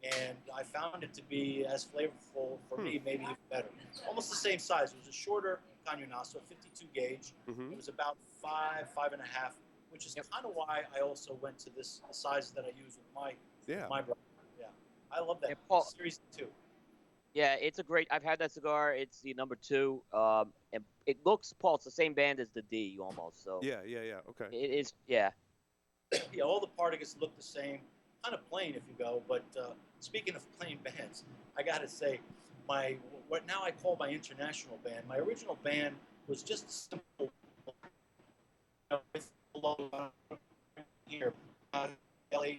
and I found it to be as flavorful for me, maybe even better. Almost the same size. It was a shorter Cañonazo, 52 gauge. Mm-hmm. It was about 5.5, which is kind of why I also went to the sizes that I use with my brother. Yeah, I love that. Yeah, Paul, Series 2. yeah, it's a great. I've had that cigar. It's the number 2. And it looks, Paul, it's the same band as the D almost. So Yeah. Okay. it is. Yeah. Yeah, all the Partagas look the same, kind of plain if you go. But speaking of plain bands, I got to say, what now I call my international band. My original band was just a simple, with a logo here, LH,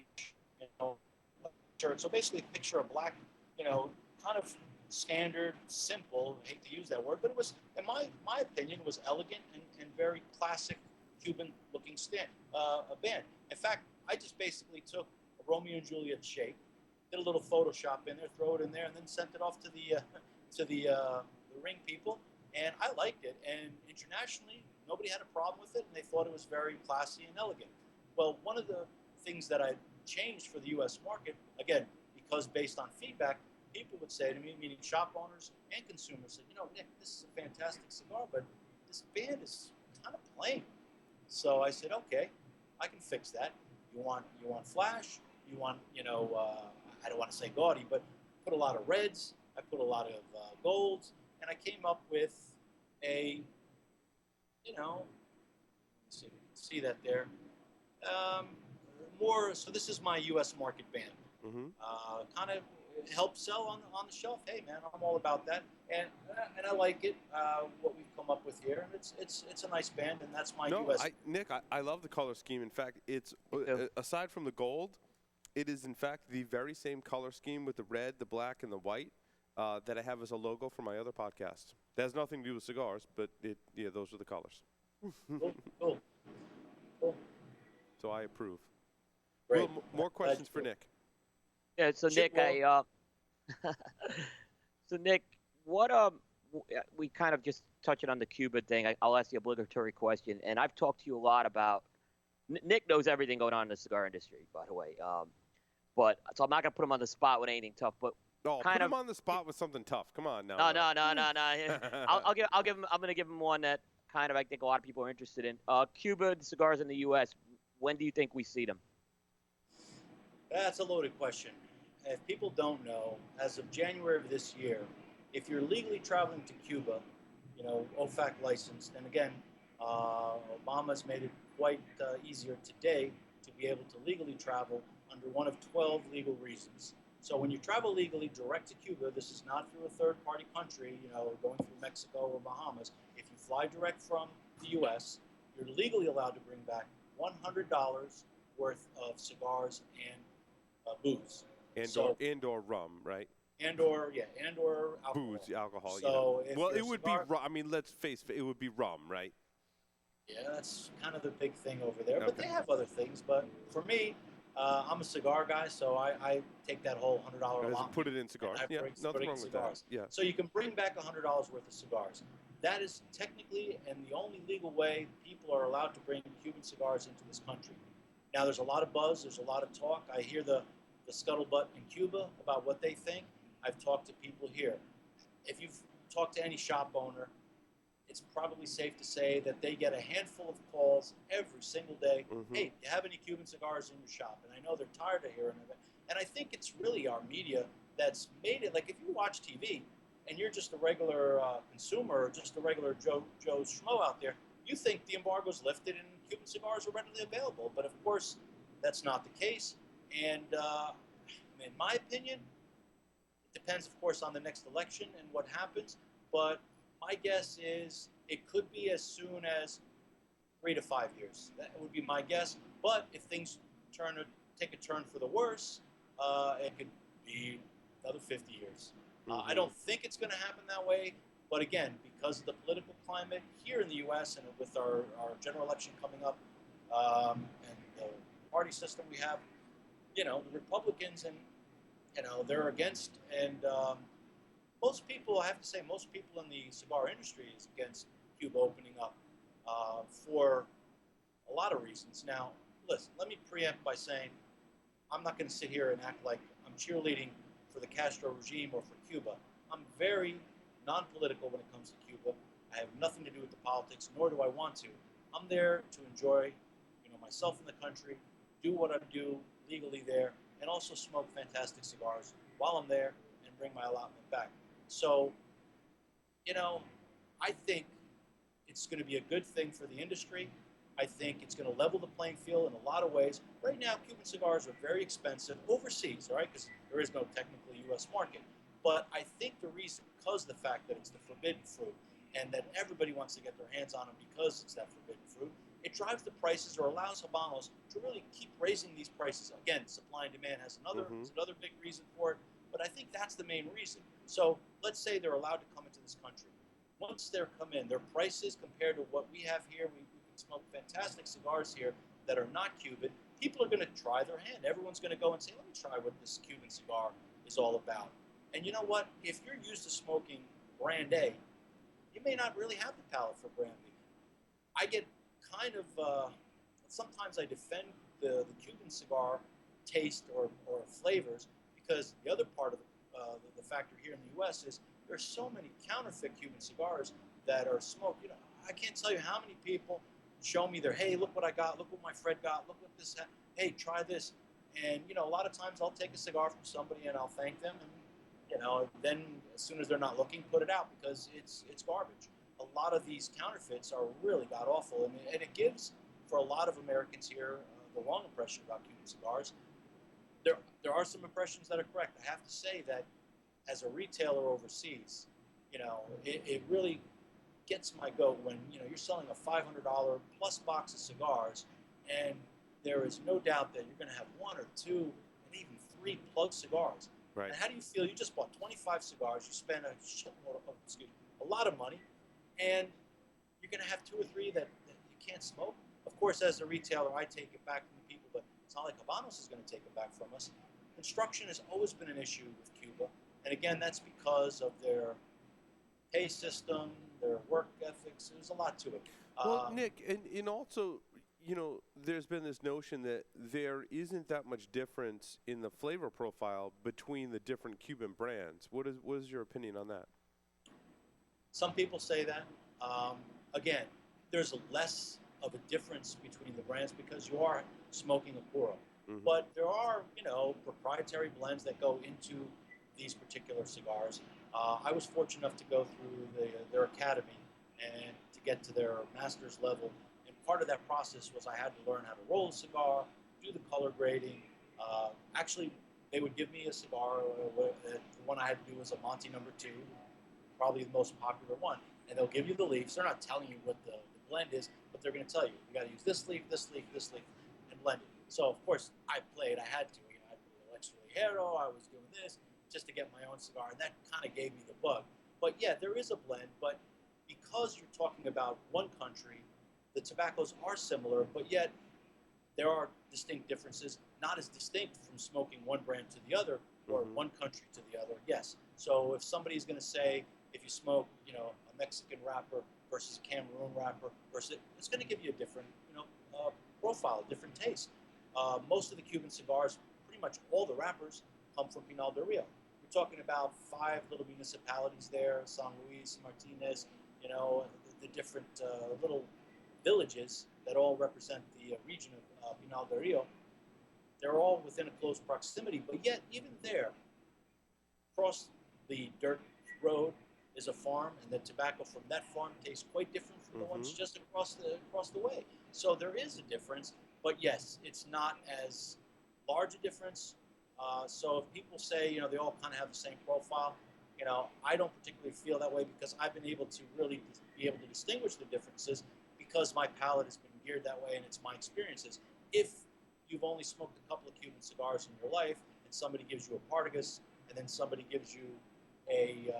shirt. So basically, picture a black, kind of standard, simple. I hate to use that word, but it was, in my opinion, was elegant and very classic Cuban-looking a band. In fact, I just basically took a Romeo and Juliet shape, did a little Photoshop in there, throw it in there, and then sent it off to the ring people, and I liked it. And internationally, nobody had a problem with it, and they thought it was very classy and elegant. Well, one of the things that I changed for the U.S. market, again, because based on feedback, people would say to me, meaning shop owners and consumers, said, Nick, this is a fantastic cigar, but this band is kind of plain. So I said, okay, I can fix that. You want flash? You want, I don't want to say gaudy, but put a lot of reds. I put a lot of golds, and I came up with a, see that there. So this is my U.S. market band. Mm-hmm. Kind of help sell on the shelf. Hey, man, I'm all about that, and I like it. What we've come up with here, and it's a nice band, and that's my U.S. Nick, I love the color scheme. In fact, it's aside from the gold, it is in fact the very same color scheme with the red, the black, and the white that I have as a logo for my other podcast. That has nothing to do with cigars, but those are the colors. Cool. So I approve. Great. Will, more questions for Nick. Yeah. So Shoot, Nick, so Nick, what we kind of just touching on the Cuba thing. I'll ask the obligatory question, and I've talked to you a lot about. Nick knows everything going on in the cigar industry, by the way. But so I'm not gonna put him on the spot with anything tough, but put him on the spot with something tough. Come on now. No. I'll give him. I'm gonna give him one that kind of I think a lot of people are interested in. Cuba cigars in the U.S. When do you think we see them? That's a loaded question. If people don't know, as of January of this year, if you're legally traveling to Cuba, OFAC licensed, and again, Obama's made it quite easier today to be able to legally travel under one of 12 legal reasons. So when you travel legally direct to Cuba, this is not through a third-party country, going through Mexico or Bahamas. If you fly direct from the U.S., you're legally allowed to bring back $100 worth of cigars and booze. And/or rum, right? And/or alcohol. Booze, alcohol. So it would be rum. I mean, let's face it, it would be rum, right? Yeah, that's kind of the big thing over there. Okay. But they have other things. But for me, I'm a cigar guy, so I take that whole $100 allotment. Put it in cigars. Yeah, nothing wrong with that. Yeah. So you can bring back $100 worth of cigars. That is technically and the only legal way people are allowed to bring Cuban cigars into this country. Now, there's a lot of buzz. There's a lot of talk. I hear the scuttlebutt in Cuba about what they think. I've talked to people here. If you've talked to any shop owner, it's probably safe to say that they get a handful of calls every single day. Mm-hmm. Hey, do you have any Cuban cigars in your shop? And I know they're tired of hearing of it. And I think it's really our media that's made it. Like if you watch TV and you're just a regular consumer or just a regular Joe Schmo out there, you think the embargo's lifted and Cuban cigars are readily available. But of course, that's not the case. And in my opinion, it depends, of course, on the next election and what happens. But my guess is it could be as soon as 3 to 5 years. That would be my guess. But if things take a turn for the worse, it could be another 50 years. I don't think it's going to happen that way, but again, because of the political climate here in the U.S. and with our general election coming up, and the party system we have, the Republicans and they're against, and most people, I have to say, most people in the cigar industry is against Cuba opening up for a lot of reasons. Now, listen, let me preempt by saying I'm not going to sit here and act like I'm cheerleading for the Castro regime or for Cuba. I'm very non-political when it comes to Cuba. I have nothing to do with the politics, nor do I want to. I'm there to enjoy, myself in the country, do what I do legally there, and also smoke fantastic cigars while I'm there and bring my allotment back. So, I think it's going to be a good thing for the industry. I think it's going to level the playing field in a lot of ways. Right now, Cuban cigars are very expensive overseas, all right, because there is no technical U.S. market. But I think the reason, because the fact that it's the forbidden fruit and that everybody wants to get their hands on them because it's that forbidden fruit, it drives the prices or allows Habanos to really keep raising these prices. Again, supply and demand is another big reason for it, but I think that's the main reason. So let's say they're allowed to come into this country. Once they're come in, their prices compared to what we have here, we can smoke fantastic cigars here that are not Cuban. People are going to try their hand. Everyone's going to go and say, let me try what this Cuban cigar is all about. And you know what? If you're used to smoking brand A, you may not really have the palate for brand B. I get kind of, sometimes I defend the Cuban cigar taste or flavors, because the other part of the factor here in the U.S. is there's so many counterfeit Cuban cigars that are smoked. I can't tell you how many people show me their, hey, look what I got, look what my friend got, look what this, hey, try this. And, a lot of times I'll take a cigar from somebody and I'll thank them, and, then as soon as they're not looking, put it out, because it's garbage. A lot of these counterfeits are really god-awful, and it gives, for a lot of Americans here, the wrong impression about Cuban cigars. There are some impressions that are correct. I have to say that as a retailer overseas, it really gets my goat when, you're selling a $500 plus box of cigars, and there is no doubt that you're going to have one or two and even three plug cigars. Right. And how do you feel? You just bought 25 cigars, you spent a lot of money, and you're going to have two or three that you can't smoke. Of course, as a retailer, I take it back from the people, but it's not like Habanos is going to take it back from us. Construction has always been an issue with Cuba, and again, that's because of their pay system, their work ethics. There's a lot to it. Well, Nick, and also, there's been this notion that there isn't that much difference in the flavor profile between the different Cuban brands. What is your opinion on that? Some people say that. Again, there's less of a difference between the brands because you are smoking a puro. But there are, proprietary blends that go into these particular cigars. I was fortunate enough to go through their academy and to get to their master's level. And part of that process was I had to learn how to roll a cigar, do the color grading. Actually, they would give me a cigar. The one I had to do was a Monte No. 2, probably the most popular one. And they'll give you the leaves. They're not telling you what the blend is, but they're going to tell you, you got to use this leaf, and blend it. So, of course, I had to. I put a little extra ligero, I was doing this just to get my own cigar, and that kind of gave me the bug. But yeah, there is a blend, but because you're talking about one country, the tobaccos are similar, but yet there are distinct differences, not as distinct from smoking one brand to the other or one country to the other, yes. So if somebody's going to say, if you smoke, a Mexican wrapper versus a Cameroon wrapper, it's going to give you a different, profile, a different taste. Most of the Cuban cigars, pretty much all the wrappers, come from Pinal del Rio. We're talking about 5 little municipalities there, San Luis, Martinez, the different little villages that all represent the region of Pinal del Rio. They're all within a close proximity, but yet even there, across the dirt road is a farm, and the tobacco from that farm tastes quite different from the ones just across the way. So there is a difference, but yes, it's not as large a difference. So if people say, they all kind of have the same profile, I don't particularly feel that way because I've been able to really be able to distinguish the differences because my palate has been geared that way and it's my experiences. If you've only smoked a couple of Cuban cigars in your life and somebody gives you a Partagas and then somebody gives you a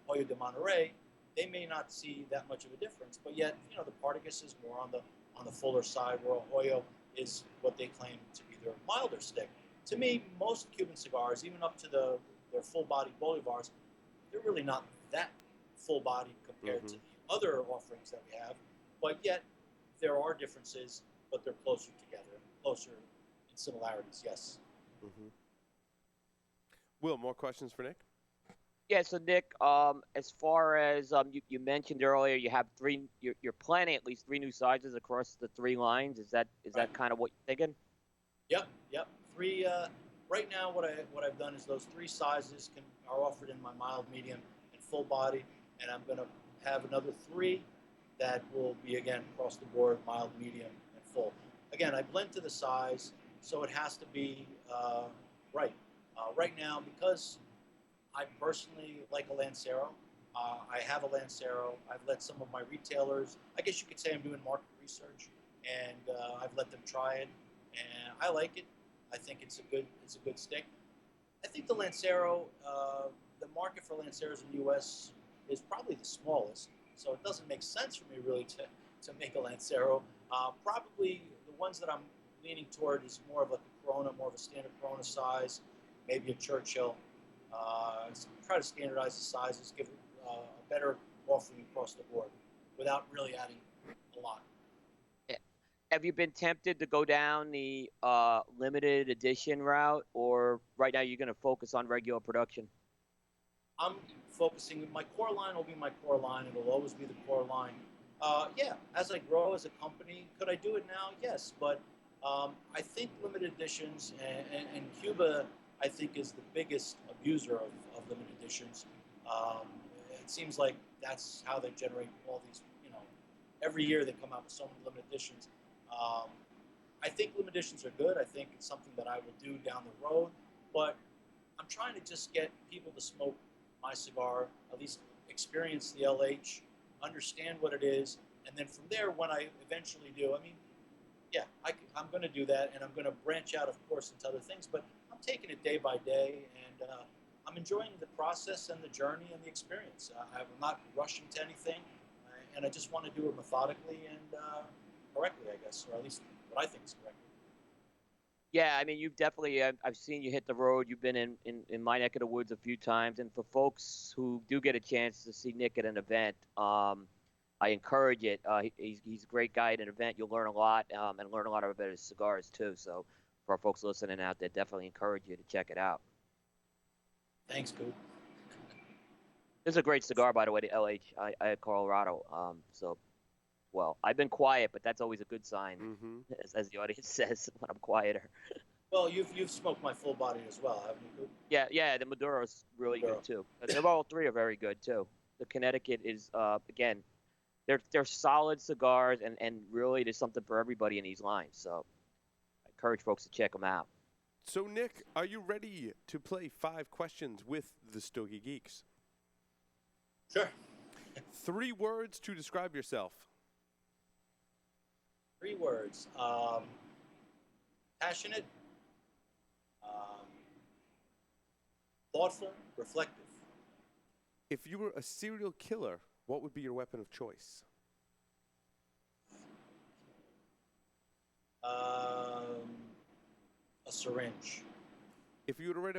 Hoyo de Monterey, they may not see that much of a difference. But yet, the Partagas is more on the fuller side, where a Hoyo is what they claim to be their milder stick. To me, most Cuban cigars, even up to their full-bodied Bolivars, they're really not that full-bodied compared to the other offerings that we have. But yet, there are differences, but they're closer together, closer in similarities, yes. Will, more questions for Nick? Yeah, so Nick, as far as you mentioned earlier, you have you're planning at least 3 new sizes across the 3 lines. Is that kind of what you're thinking? Yep. 3. Right now, what I've done is those 3 sizes are offered in my mild, medium, and full body, and I'm going to have another 3 that will be again across the board, mild, medium, and full. Again, I blend to the size, so it has to be right. Right now, because I personally like a Lancero. I have a Lancero. I've let some of my retailers, I guess you could say I'm doing market research, and I've let them try it, and I like it. I think it's a good stick. I think the Lancero, the market for Lanceros in the U.S. is probably the smallest, so it doesn't make sense for me really to make a Lancero. Probably the ones that I'm leaning toward is more of a Corona, more of a standard Corona size, maybe a Churchill. Try to standardize the sizes, give a better offering across the board without really adding a lot. Have you been tempted to go down the limited edition route, or right now you're going to focus on regular production? I'm focusing. My core line will be my core line. It'll always be the core line. Yeah, as I grow as a company, could I do it now? Yes, but I think limited editions and Cuba, I think, is the biggest abuser of limited editions. It seems like that's how they generate all these, every year they come out with so many limited editions. I think limited editions are good. I think it's something that I will do down the road, but I'm trying to just get people to smoke my cigar, at least experience the LH, understand what it is, and then from there, when I eventually do, yeah, I'm going to do that, and I'm going to branch out, of course, into other things, but I'm taking it day by day, and I'm enjoying the process and the journey and the experience. I'm not rushing to anything, and I just want to do it methodically and correctly, I guess, or at least what I think is correct. Yeah, you've definitely, I've seen you hit the road. You've been in my neck of the woods a few times. And for folks who do get a chance to see Nick at an event, I encourage it. He's a great guy at an event. You'll learn a lot and learn a lot about his cigars, too. So for our folks listening out there, definitely encourage you to check it out. Thanks, Coop. This is a great cigar, by the way, the LH. I had Colorado. Well, I've been quiet, but that's always a good sign, as the audience says, when I'm quieter. Well, you've smoked my full body as well, haven't you? Yeah, the Maduro's really good too. They're all 3 are very good too. The Connecticut is again, they're solid cigars, and really there's something for everybody in these lines. So I encourage folks to check them out. So Nick, are you ready to play 5 questions with the Stogie Geeks? Sure. 3 words to describe yourself. 3 words. Passionate, thoughtful, reflective. If you were a serial killer, what would be your weapon of choice? A syringe. If you were to write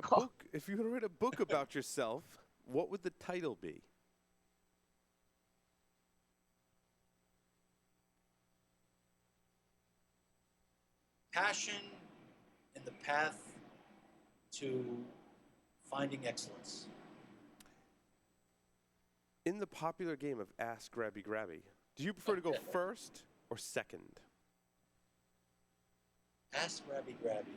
a book about yourself, what would the title be? Passion in the path to finding excellence. In the popular game of Ask Grabby Grabby, do you prefer to go first or second? Ask Grabby Grabby.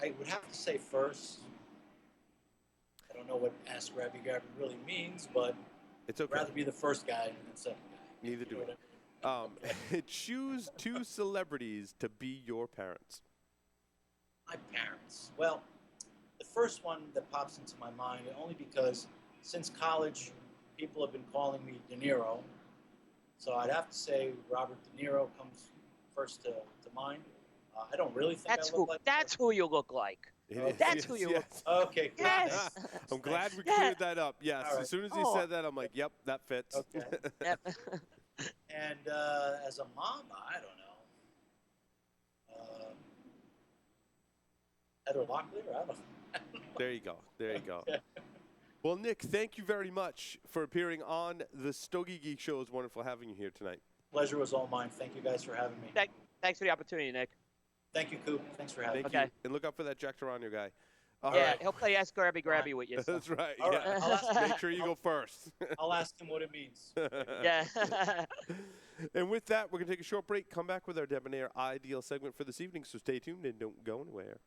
I would have to say first. I don't know what Ask Grabby Grabby really means, but It's okay. I'd rather be the first guy than the second guy. Neither do You know we. what I mean? Choose 2 celebrities to be your parents. My parents. Well, the first one that pops into my mind, only because since college, people have been calling me De Niro. So I'd have to say Robert De Niro comes first to mind. I don't really think I look like That's who you look like. It Okay. is, That's who you are. yes. Okay, cool. Yes. Thanks. I'm glad we Yeah. cleared that up. Yes, All right. as soon as he Oh. said that, I'm like, yep, that fits. Okay. Yep. And as a mom, I don't know. Heather Locklear? I don't know. There you go. There you go. Okay. Well, Nick, thank you very much for appearing on the Stogie Geek Show. It was wonderful having you here tonight. Pleasure was all mine. Thank you guys for having me. Thanks for the opportunity, Nick. Thank you, Coop. Thanks for having Thank me. you. Okay. And look out for that Jack Torano guy. All Yeah, right. he'll play Ask Grabby Grabby with you. So. That's right. All yeah. right. I'll ask, Make sure you go first. I'll ask him what it means. Yeah. And with that, we're going to take a short break, come back with our Debonair Ideal segment for this evening, so stay tuned and don't go anywhere.